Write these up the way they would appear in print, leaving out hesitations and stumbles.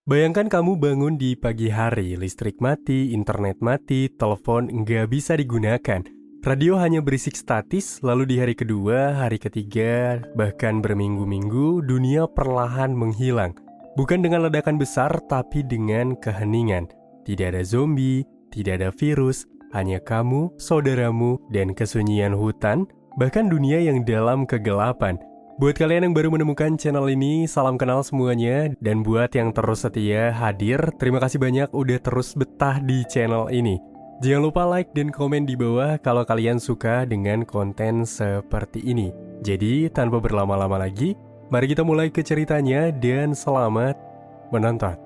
Bayangkan kamu bangun di pagi hari, listrik mati, internet mati, telepon nggak bisa digunakan. Radio hanya berisik statis, lalu di hari kedua, hari ketiga, bahkan berminggu-minggu, dunia perlahan menghilang. Bukan dengan ledakan besar, tapi dengan keheningan. Tidak ada zombie, tidak ada virus, hanya kamu, saudaramu, dan kesunyian hutan, bahkan dunia yang dalam kegelapan. Buat kalian yang baru menemukan channel ini, salam kenal semuanya. Dan buat yang terus setia hadir, terima kasih banyak udah terus betah di channel ini. Jangan lupa like dan komen di bawah kalau kalian suka dengan konten seperti ini. Jadi, tanpa berlama-lama lagi, mari kita mulai ke ceritanya dan selamat menonton.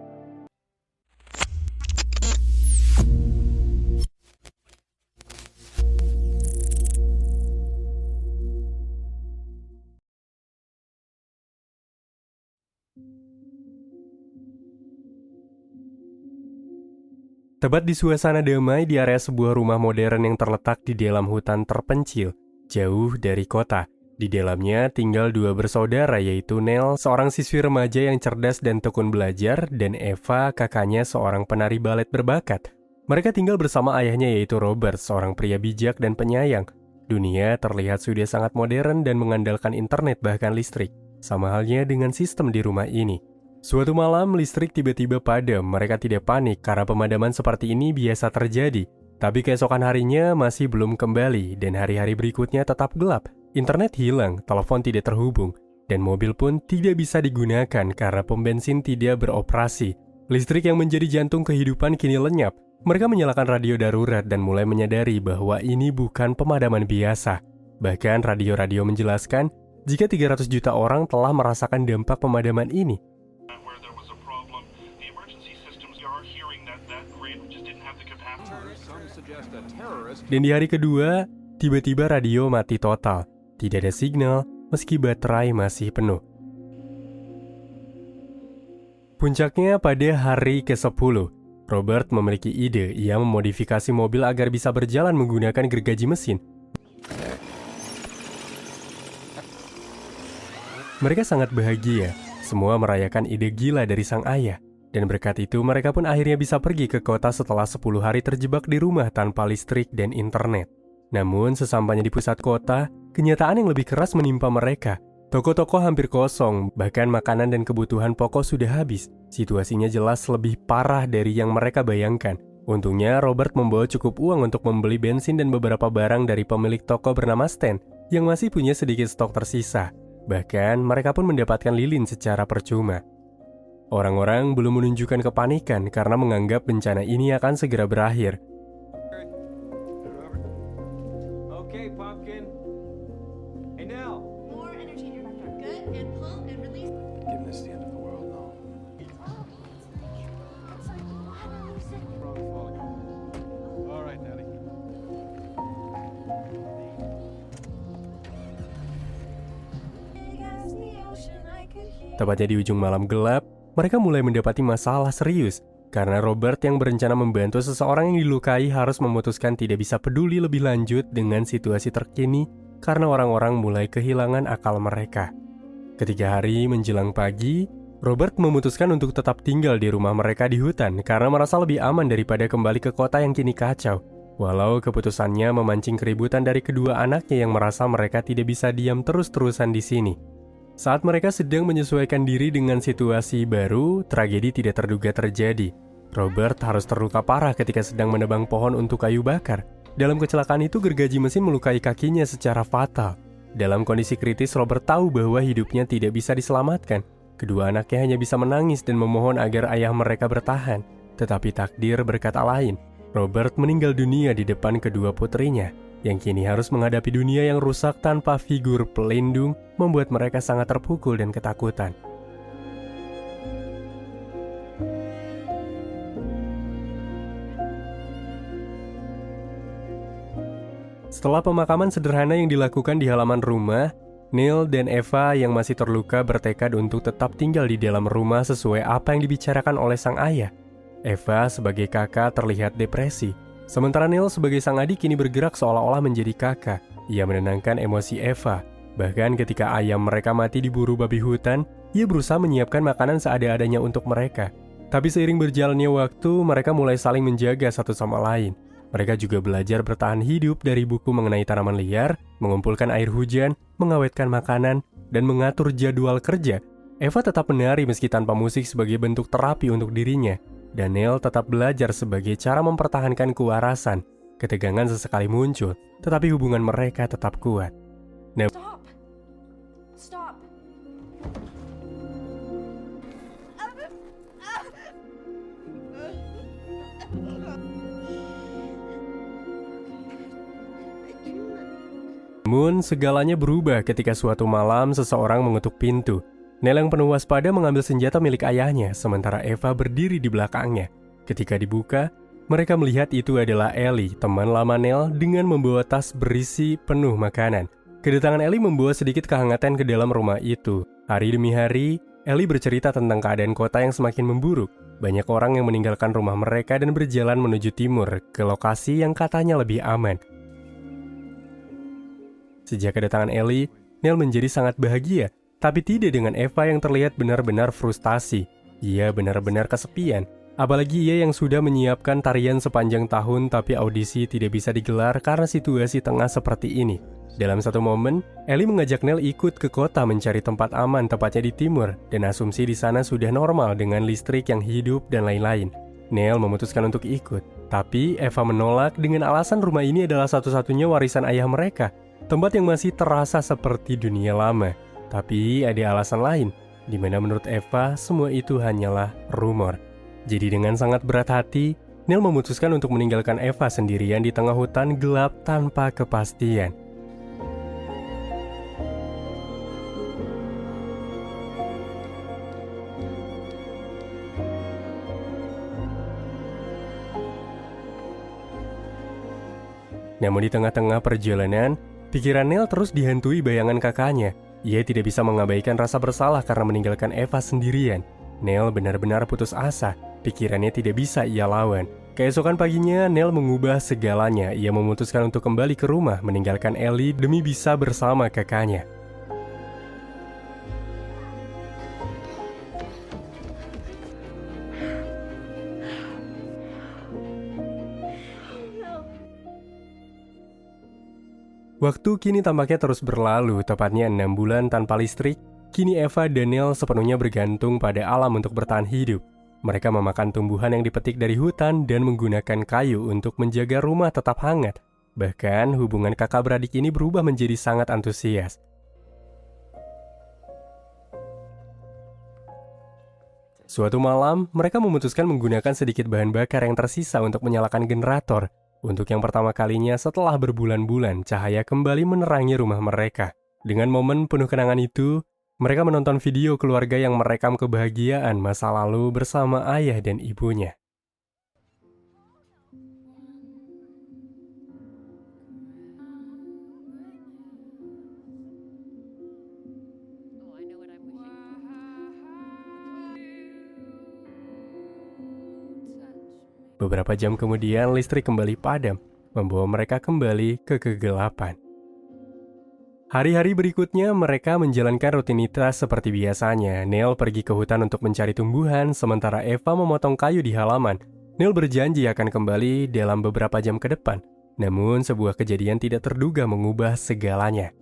Tepat di suasana damai di area sebuah rumah modern yang terletak di dalam hutan terpencil, jauh dari kota. Di dalamnya tinggal dua bersaudara, yaitu Neil, seorang siswi remaja yang cerdas dan tekun belajar, dan Eva, kakaknya seorang penari balet berbakat. Mereka tinggal bersama ayahnya, yaitu Robert, seorang pria bijak dan penyayang. Dunia terlihat sudah sangat modern dan mengandalkan internet bahkan listrik, sama halnya dengan sistem di rumah ini. Suatu malam, listrik tiba-tiba padam. Mereka tidak panik karena pemadaman seperti ini biasa terjadi. Tapi keesokan harinya masih belum kembali, dan hari-hari berikutnya tetap gelap. Internet hilang, telepon tidak terhubung, dan mobil pun tidak bisa digunakan karena pom bensin tidak beroperasi. Listrik yang menjadi jantung kehidupan kini lenyap. Mereka menyalakan radio darurat dan mulai menyadari bahwa ini bukan pemadaman biasa. Bahkan radio-radio menjelaskan jika 300 juta orang telah merasakan dampak pemadaman ini. Dan di hari kedua, tiba-tiba radio mati total. Tidak ada signal, meski baterai masih penuh. Puncaknya pada hari ke-10, Robert memiliki ide. Ia memodifikasi mobil agar bisa berjalan menggunakan gergaji mesin. Mereka sangat bahagia, semua merayakan ide gila dari sang ayah. Dan berkat itu mereka pun akhirnya bisa pergi ke kota setelah 10 hari terjebak di rumah tanpa listrik dan internet. Namun sesampainya di pusat kota, kenyataan yang lebih keras menimpa mereka. Toko-toko hampir kosong, bahkan makanan dan kebutuhan pokok sudah habis. Situasinya jelas lebih parah dari yang mereka bayangkan. Untungnya Robert membawa cukup uang untuk membeli bensin dan beberapa barang dari pemilik toko bernama Stan yang masih punya sedikit stok tersisa. Bahkan mereka pun mendapatkan lilin secara percuma. Orang-orang belum menunjukkan kepanikan karena menganggap bencana ini akan segera berakhir. Okay, Pumpkin. Hey, Nell. More energy in your vector. Good. And pull and release. Given this the end of the world, no. All right, Daddy. Tepatnya di ujung malam gelap, mereka mulai mendapati masalah serius. Karena Robert yang berencana membantu seseorang yang dilukai harus memutuskan tidak bisa peduli lebih lanjut dengan situasi terkini karena orang-orang mulai kehilangan akal mereka. Ketika hari menjelang pagi, Robert memutuskan untuk tetap tinggal di rumah mereka di hutan karena merasa lebih aman daripada kembali ke kota yang kini kacau. Walau keputusannya memancing keributan dari kedua anaknya yang merasa mereka tidak bisa diam terus-terusan di sini. Saat mereka sedang menyesuaikan diri dengan situasi baru, tragedi tidak terduga terjadi. Robert harus terluka parah ketika sedang menebang pohon untuk kayu bakar. Dalam kecelakaan itu, gergaji mesin melukai kakinya secara fatal. Dalam kondisi kritis, Robert tahu bahwa hidupnya tidak bisa diselamatkan. Kedua anaknya hanya bisa menangis dan memohon agar ayah mereka bertahan. Tetapi takdir berkata lain. Robert meninggal dunia di depan kedua putrinya, yang kini harus menghadapi dunia yang rusak tanpa figur pelindung, membuat mereka sangat terpukul dan ketakutan. Setelah pemakaman sederhana yang dilakukan di halaman rumah, Neil dan Eva yang masih terluka bertekad untuk tetap tinggal di dalam rumah sesuai apa yang dibicarakan oleh sang ayah. Eva sebagai kakak terlihat depresi. Sementara Neil sebagai sang adik kini bergerak seolah-olah menjadi kakak. Ia menenangkan emosi Eva. Bahkan ketika ayam mereka mati diburu babi hutan, ia berusaha menyiapkan makanan seada-adanya untuk mereka. Tapi seiring berjalannya waktu, mereka mulai saling menjaga satu sama lain. Mereka juga belajar bertahan hidup dari buku mengenai tanaman liar, mengumpulkan air hujan, mengawetkan makanan, dan mengatur jadwal kerja. Eva tetap menari meski tanpa musik sebagai bentuk terapi untuk dirinya. Dan Neil tetap belajar sebagai cara mempertahankan kewarasan. Ketegangan sesekali muncul, tetapi hubungan mereka tetap kuat. Stop! Stop! Namun, segalanya berubah ketika suatu malam seseorang mengetuk pintu. Neil yang penuh waspada mengambil senjata milik ayahnya, sementara Eva berdiri di belakangnya. Ketika dibuka, mereka melihat itu adalah Ellie, teman lama Neil, dengan membawa tas berisi penuh makanan. Kedatangan Ellie membawa sedikit kehangatan ke dalam rumah itu. Hari demi hari, Ellie bercerita tentang keadaan kota yang semakin memburuk. Banyak orang yang meninggalkan rumah mereka dan berjalan menuju timur, ke lokasi yang katanya lebih aman. Sejak kedatangan Ellie, Neil menjadi sangat bahagia, tapi tidak dengan Eva yang terlihat benar-benar frustasi. Ia benar-benar kesepian, apalagi ia yang sudah menyiapkan tarian sepanjang tahun tapi audisi tidak bisa digelar karena situasi tengah seperti ini. Dalam satu momen, Ellie mengajak Neil ikut ke kota mencari tempat aman tepatnya di timur, dan asumsi di sana sudah normal dengan listrik yang hidup dan lain-lain. Neil memutuskan untuk ikut, tapi Eva menolak dengan alasan rumah ini adalah satu-satunya warisan ayah mereka. Tempat yang masih terasa seperti dunia lama. Tapi ada alasan lain, di mana menurut Eva semua itu hanyalah rumor. Jadi dengan sangat berat hati, Neil memutuskan untuk meninggalkan Eva sendirian di tengah hutan gelap tanpa kepastian. Namun di tengah-tengah perjalanan, pikiran Neil terus dihantui bayangan kakaknya. Ia tidak bisa mengabaikan rasa bersalah karena meninggalkan Eva sendirian. Neil benar-benar putus asa. Pikirannya tidak bisa ia lawan. Keesokan paginya, Neil mengubah segalanya. Ia memutuskan untuk kembali ke rumah, meninggalkan Ellie demi bisa bersama kakaknya. Waktu kini tampaknya terus berlalu, tepatnya 6 bulan tanpa listrik. Kini Eva dan Neil sepenuhnya bergantung pada alam untuk bertahan hidup. Mereka memakan tumbuhan yang dipetik dari hutan dan menggunakan kayu untuk menjaga rumah tetap hangat. Bahkan hubungan kakak beradik ini berubah menjadi sangat antusias. Suatu malam, mereka memutuskan menggunakan sedikit bahan bakar yang tersisa untuk menyalakan generator. Untuk yang pertama kalinya setelah berbulan-bulan, cahaya kembali menerangi rumah mereka. Dengan momen penuh kenangan itu, mereka menonton video keluarga yang merekam kebahagiaan masa lalu bersama ayah dan ibunya. Beberapa jam kemudian, listrik kembali padam, membawa mereka kembali ke kegelapan. Hari-hari berikutnya, mereka menjalankan rutinitas seperti biasanya. Neil pergi ke hutan untuk mencari tumbuhan, sementara Eva memotong kayu di halaman. Neil berjanji akan kembali dalam beberapa jam ke depan. Namun, sebuah kejadian tidak terduga mengubah segalanya.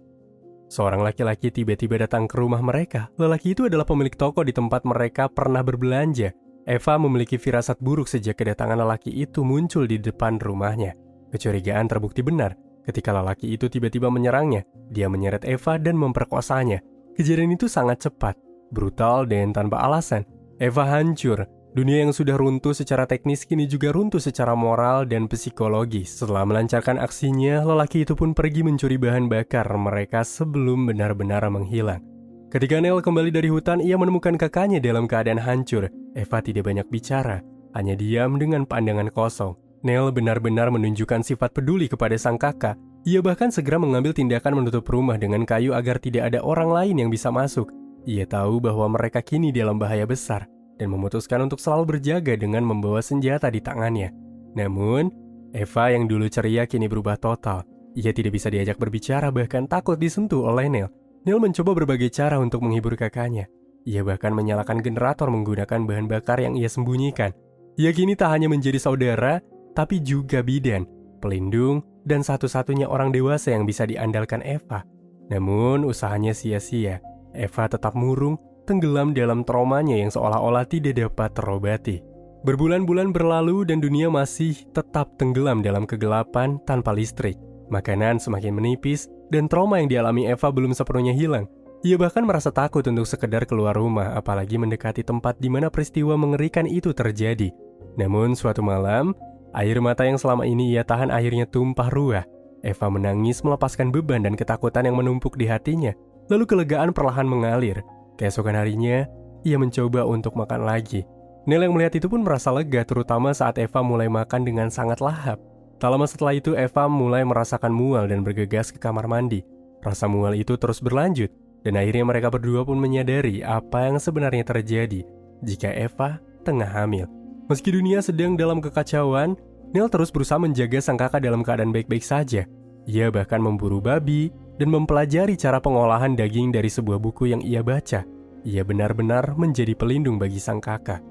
Seorang laki-laki tiba-tiba datang ke rumah mereka. Lelaki itu adalah pemilik toko di tempat mereka pernah berbelanja. Eva memiliki firasat buruk sejak kedatangan lelaki itu muncul di depan rumahnya. Kecurigaan terbukti benar. Ketika lelaki itu tiba-tiba menyerangnya, dia menyeret Eva dan memperkosanya. Kejadian itu sangat cepat, brutal, dan tanpa alasan. Eva hancur. Dunia yang sudah runtuh secara teknis kini juga runtuh secara moral dan psikologis. Setelah melancarkan aksinya, lelaki itu pun pergi mencuri bahan bakar mereka sebelum benar-benar menghilang. Ketika Neil kembali dari hutan, ia menemukan kakaknya dalam keadaan hancur. Eva tidak banyak bicara, hanya diam dengan pandangan kosong. Neil benar-benar menunjukkan sifat peduli kepada sang kakak. Ia bahkan segera mengambil tindakan menutup rumah dengan kayu agar tidak ada orang lain yang bisa masuk. Ia tahu bahwa mereka kini dalam bahaya besar, dan memutuskan untuk selalu berjaga dengan membawa senjata di tangannya. Namun, Eva yang dulu ceria kini berubah total. Ia tidak bisa diajak berbicara, bahkan takut disentuh oleh Neil. Neil mencoba berbagai cara untuk menghibur kakaknya. Ia bahkan menyalakan generator menggunakan bahan bakar yang ia sembunyikan. Ia kini tak hanya menjadi saudara, tapi juga bidan, pelindung, dan satu-satunya orang dewasa yang bisa diandalkan Eva. Namun, usahanya sia-sia. Eva tetap murung, tenggelam dalam traumanya yang seolah-olah tidak dapat terobati. Berbulan-bulan berlalu dan dunia masih tetap tenggelam dalam kegelapan tanpa listrik. Makanan semakin menipis, dan trauma yang dialami Eva belum sepenuhnya hilang. Ia bahkan merasa takut untuk sekedar keluar rumah, apalagi mendekati tempat di mana peristiwa mengerikan itu terjadi. Namun, suatu malam, air mata yang selama ini ia tahan akhirnya tumpah ruah. Eva menangis melepaskan beban dan ketakutan yang menumpuk di hatinya. Lalu kelegaan perlahan mengalir. Keesokan harinya, ia mencoba untuk makan lagi. Neil yang melihat itu pun merasa lega, terutama saat Eva mulai makan dengan sangat lahap. Tak lama setelah itu, Eva mulai merasakan mual dan bergegas ke kamar mandi. Rasa mual itu terus berlanjut, dan akhirnya mereka berdua pun menyadari apa yang sebenarnya terjadi jika Eva tengah hamil. Meski dunia sedang dalam kekacauan, Neil terus berusaha menjaga sang kakak dalam keadaan baik-baik saja. Ia bahkan memburu babi dan mempelajari cara pengolahan daging dari sebuah buku yang ia baca. Ia benar-benar menjadi pelindung bagi sang kakak.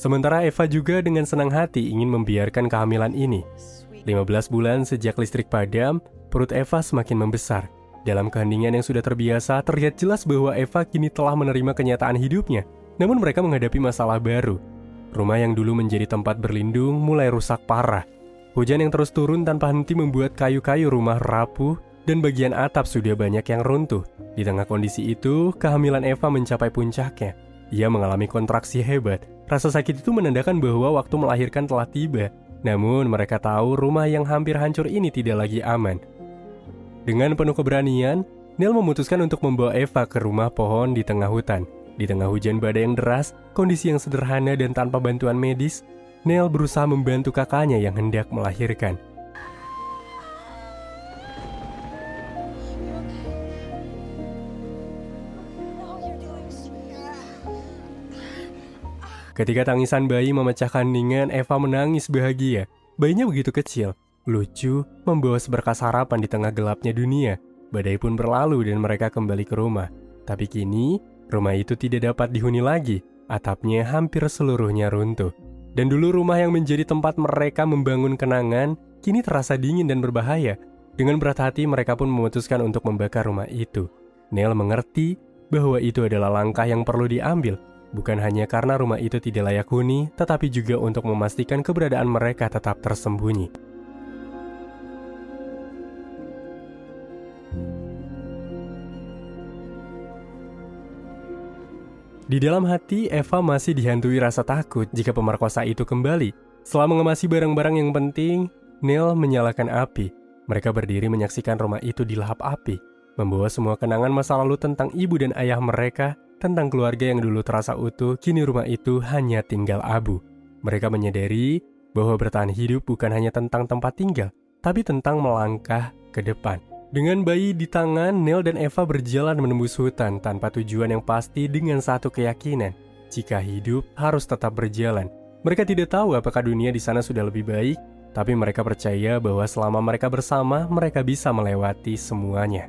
Sementara Eva juga dengan senang hati ingin membiarkan kehamilan ini. 15 bulan sejak listrik padam, perut Eva semakin membesar. Dalam keheningan yang sudah terbiasa, terlihat jelas bahwa Eva kini telah menerima kenyataan hidupnya. Namun mereka menghadapi masalah baru. Rumah yang dulu menjadi tempat berlindung mulai rusak parah. Hujan yang terus turun tanpa henti membuat kayu-kayu rumah rapuh dan bagian atap sudah banyak yang runtuh. Di tengah kondisi itu, kehamilan Eva mencapai puncaknya. Ia mengalami kontraksi hebat. Rasa sakit itu menandakan bahwa waktu melahirkan telah tiba. Namun mereka tahu rumah yang hampir hancur ini tidak lagi aman. Dengan penuh keberanian, Neil memutuskan untuk membawa Eva ke rumah pohon di tengah hutan. Di tengah hujan badai yang deras, kondisi yang sederhana dan tanpa bantuan medis, Neil berusaha membantu kakaknya yang hendak melahirkan. Ketika tangisan bayi memecahkan heningan, Eva menangis bahagia. Bayinya begitu kecil, lucu, membawa seberkas harapan di tengah gelapnya dunia. Badai pun berlalu dan mereka kembali ke rumah. Tapi kini, rumah itu tidak dapat dihuni lagi. Atapnya hampir seluruhnya runtuh. Dan dulu rumah yang menjadi tempat mereka membangun kenangan, kini terasa dingin dan berbahaya. Dengan berat hati, mereka pun memutuskan untuk membakar rumah itu. Neil mengerti bahwa itu adalah langkah yang perlu diambil. Bukan hanya karena rumah itu tidak layak huni, tetapi juga untuk memastikan keberadaan mereka tetap tersembunyi. Di dalam hati, Eva masih dihantui rasa takut jika pemerkosa itu kembali. Setelah mengemasi barang-barang yang penting, Neil menyalakan api. Mereka berdiri menyaksikan rumah itu dilahap api, membawa semua kenangan masa lalu tentang ibu dan ayah mereka, tentang keluarga yang dulu terasa utuh, kini rumah itu hanya tinggal abu. Mereka menyadari bahwa bertahan hidup bukan hanya tentang tempat tinggal, tapi tentang melangkah ke depan. Dengan bayi di tangan, Neil dan Eva berjalan menembus hutan tanpa tujuan yang pasti dengan satu keyakinan, jika hidup harus tetap berjalan. Mereka tidak tahu apakah dunia di sana sudah lebih baik, tapi mereka percaya bahwa selama mereka bersama, mereka bisa melewati semuanya.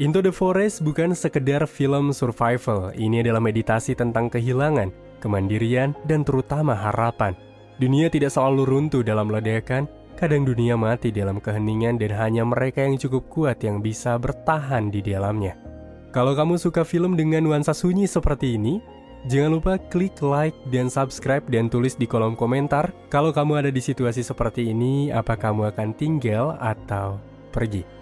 Into the Forest bukan sekedar film survival, ini adalah meditasi tentang kehilangan, kemandirian, dan terutama harapan. Dunia tidak selalu runtuh dalam ledakan, kadang dunia mati dalam keheningan dan hanya mereka yang cukup kuat yang bisa bertahan di dalamnya. Kalau kamu suka film dengan nuansa sunyi seperti ini, jangan lupa klik like dan subscribe dan tulis di kolom komentar kalau kamu ada di situasi seperti ini, apa kamu akan tinggal atau pergi.